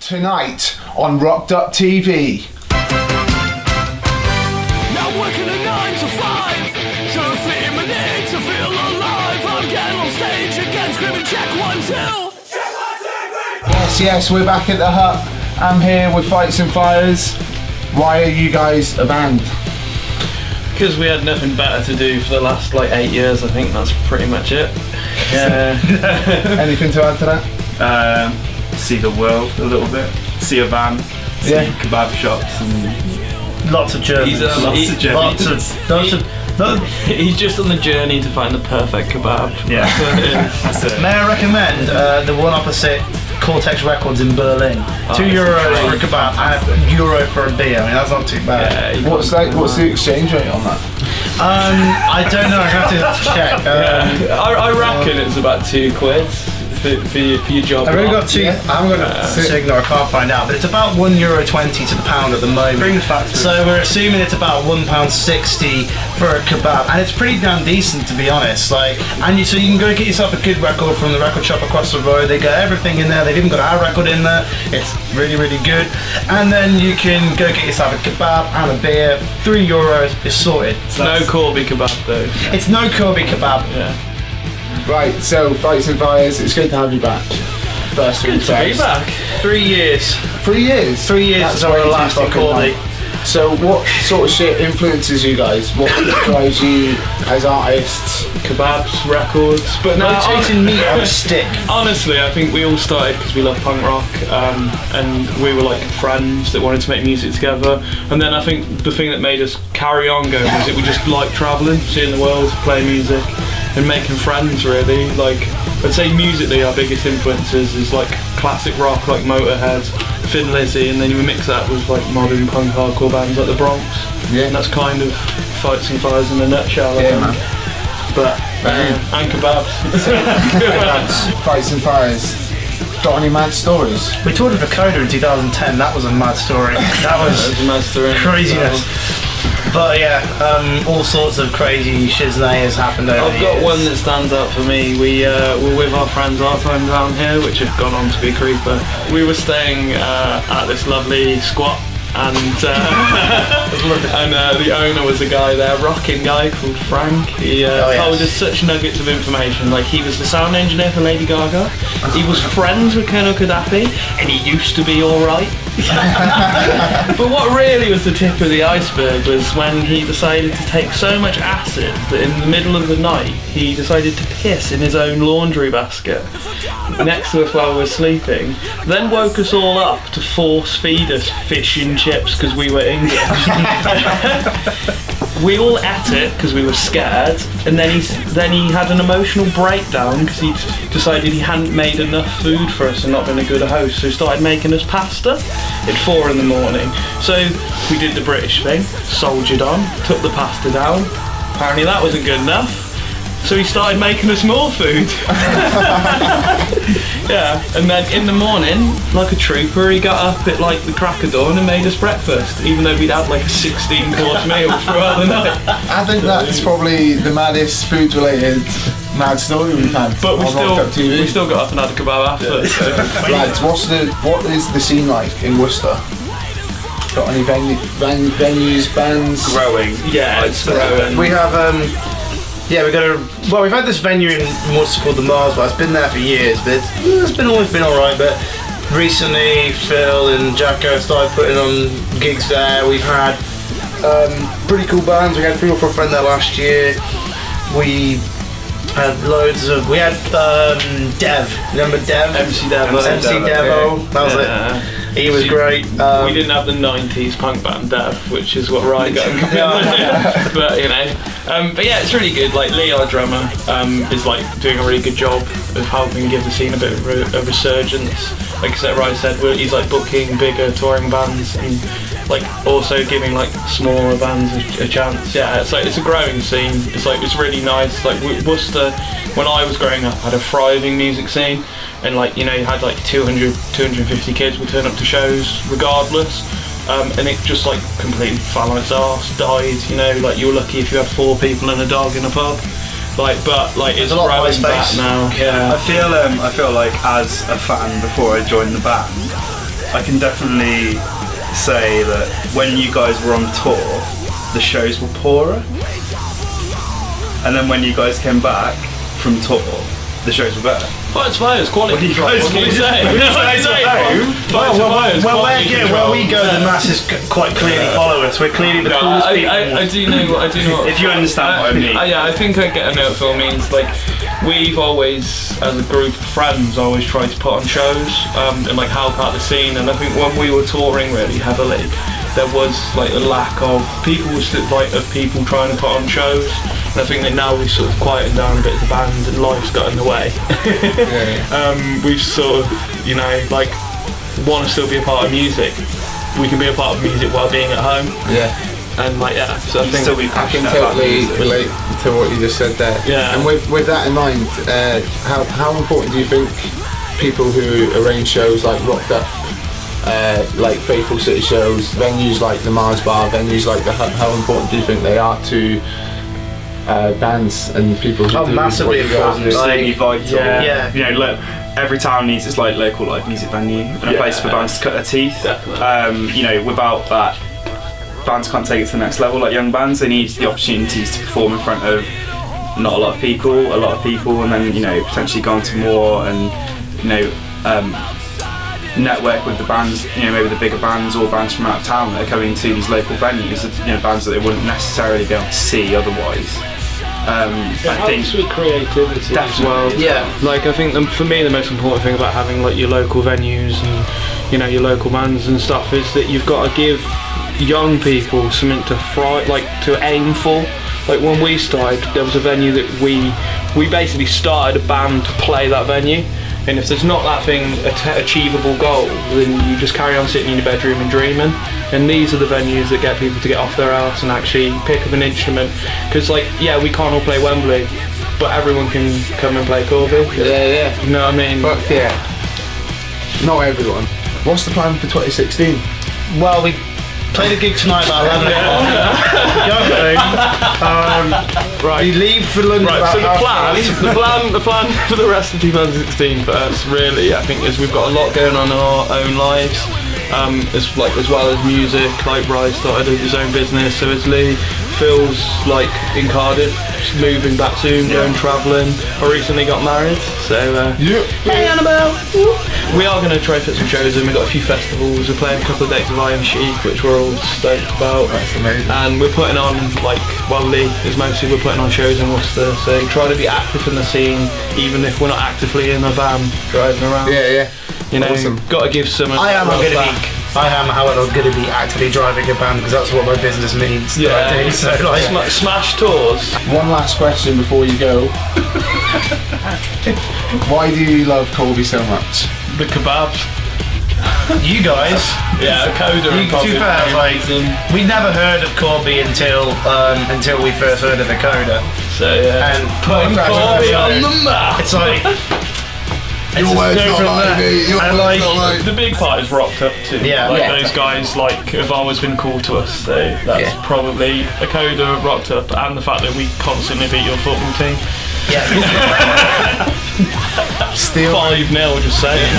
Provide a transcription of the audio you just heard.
Tonight on RockedUpTV. Now working a 9 to 5 to fit in my need to feel alive. I'm getting on stage again, screaming check 1, 2. Yes, we're back at the hut. I'm here with Fights and Fires. Why are you guys a band? Because we had nothing better to do for the last 8 years. I think that's pretty much it. Yeah. Anything to add to that? See the world a little bit. See a van. See kebab shops and lots of journeys. He's just on the journey to find the perfect kebab. Yeah. That's it. May I recommend the one opposite Cortex Records in Berlin? €2 for a kebab and €1 for a beer. I mean, that's not too bad. Yeah, What's the exchange rate on that? I don't know. I have to check. I reckon it's about £2 for your job. I've only got two. I'm going to signal. I can't find out, but it's about €1.20 to the pound at the moment. Bring the facts. So we're assuming it's about £1.60 for a kebab, and it's pretty damn decent, to be honest. So you can go get yourself a good record from the record shop across the road. They got everything in there. They've even got our record in there. It's really, really good. And then you can go get yourself a kebab and a beer. €3. It's sorted. It's no Corby kebab though. It's no Corby kebab. Yeah. Right, so Fights and Fires, it's good to have you back. First Good to be back. 3 years. 3 years? 3 years That's is our way last too fucking Corby. long. So what sort of shit influences you guys? What drives you as artists? Kebabs, records. But no, Chasing meat on a stick. honestly, I think we all started because we love punk rock, and we were friends that wanted to make music together. And then I think the thing that made us carry on going was that we just liked travelling, seeing the world, playing music, and making friends. Really, I'd say musically our biggest influences is classic rock, like Motorhead, Thin Lizzy, and then you mix that with modern punk hardcore bands like the Bronx. Yeah. And that's kind of Fights and Fires in a nutshell. I Yeah, think. man. But and kebabs. Fights and Fires. Got any mad stories? We toured with Vocoder in 2010. That was a mad story. That was a mad story. craziness. But yeah, all sorts of crazy shiznay has happened over I've the got years. one that stands out for me. We were with our friends our time down here, which have gone on to be Creeper. We were staying at this lovely squat, and the owner was a guy there, rocking guy called Frank. He told us such nuggets of information. He was the sound engineer for Lady Gaga. He was friends with Colonel Gaddafi, and he used to be alright. But what really was the tip of the iceberg was when he decided to take so much acid that in the middle of the night he decided to piss in his own laundry basket next to us while we were sleeping, then woke us all up to force feed us fish and chips because we were English. We all ate it because we were scared, and then he had an emotional breakdown because he decided he hadn't made enough food for us and not been a good host, so he started making us pasta at 4 in the morning. So we did the British thing, soldiered on, took the pasta down. Apparently that wasn't good enough, so he started making us more food. Yeah, and then in the morning, like a trooper, he got up at the crack of dawn and made us breakfast, even though we'd had a 16-course meal throughout the night. I think that's probably the maddest food-related mad story we've had. But we on RockedUpTV. still got up and had a kebab after. So. Lads, what is the scene like in Worcester? Got any venues, bands? Growing. Yeah, it's growing. We have we've had this venue in what's called the Mars, but it's been there for years, but it's always been alright. But recently Phil and Jacko started putting on gigs there. We've had pretty cool bands. We had People for a Friend there last year. We had Dev. Remember Dev? MC Devo. MC Devo. That was it. He was great. We didn't have the 90s punk band Dev, which is what Ryan got. But but yeah, it's really good. Lee, our drummer, is doing a really good job of helping give the scene a bit of a resurgence. Like I said, Ryan said, he's booking bigger touring bands and also giving smaller bands a chance. Yeah, it's a growing scene. It's really nice. Worcester, when I was growing up, had a thriving music scene, and you had 250 kids would turn up to shows regardless. And it just completely fell on its arse, died. You were lucky if you had 4 people and a dog in a pub. It's a lot of growing back space. now. Yeah. I feel like as a fan before I joined the band, I can definitely say that when you guys were on tour, the shows were poorer. And then when you guys came back from tour, the shows were better. Fights Fires, quality control. What can you say? Where we go, the masses quite clearly follow us. We're clearly the coolest people. I do know. If you understand what I mean. Yeah, I think I get what Phil means. Like, we've always, as a group of friends, always tried to put on shows and like help out the scene. And I think when we were touring really heavily, there was like a lack of people of people trying to put on shows. And I think that now we've sort of quietened down a bit of the band and life's got in the way. We've sort of, like, want to still be a part of music. We can be a part of music while being at home. Yeah. And like, so I think I can totally relate to what you just said there. Yeah. And with that in mind, how important do you think people who arrange shows like Rocked Up, like Faithful City shows, venues like the Mars Bar, venues like how important do you think they are to bands and people who massively important. Absolutely vital. Yeah. Every town needs its like local live music venue and a place for bands to cut their teeth. Without that, bands can't take it to the next level. Like young bands, they need the opportunities to perform in front of not a lot of people, and then potentially go on to more and network with the bands, maybe the bigger bands or bands from out of town that are coming to these local venues, bands that they wouldn't necessarily be able to see otherwise. I think with creativity as well. Yeah. Like, I think for me the most important thing about having like your local venues and your local bands and stuff is that you've got to give young people something to to aim for. Like when we started, there was a venue that we basically started a band to play that venue. And if there's not that thing achievable goal, then you just carry on sitting in your bedroom and dreaming. And these are the venues that get people to get off their arse and actually pick up an instrument. Because we can't all play Wembley, but everyone can come and play Corby. Yeah. You know what I mean? But yeah, not everyone. What's the plan for 2016? Well, we played a gig tonight about 11 o'clock. Right. We leave for London. Right. So the plan for the rest of 2016 for us, really, I think, is we've got a lot going on in our own lives. As well as music. Like Bryce started his own business, so is Lee. Phil's like in Cardiff, moving back soon, going travelling. I recently got married, so hey Annabelle! We are going to try and fit some shows in. We've got a few festivals. We're playing a couple of dates of Iron Chic, which we're all stoked about. That's amazing. And we're putting on Lee is mostly we're putting on shows in Worcester. So try to be active in the scene, even if we're not actively in a van driving around. Yeah. Awesome. Got to give some. I am, however, going to be actively driving a band because that's what my business means. Yeah. I do, so Smash tours. One last question before you go. Why do you love Corby so much? The kebabs. You guys. Yeah, Coda. To be fair, we never heard of Corby until we first heard of the Coda. So yeah. And putting Corby on the map. It's like. Your words not like me. The big part is Rocked Up too. Yeah. Those guys have always been cool to us. So that's probably a Coda, Rocked Up, and the fact that we constantly beat your football team. Yeah. Still 5-0, just saying.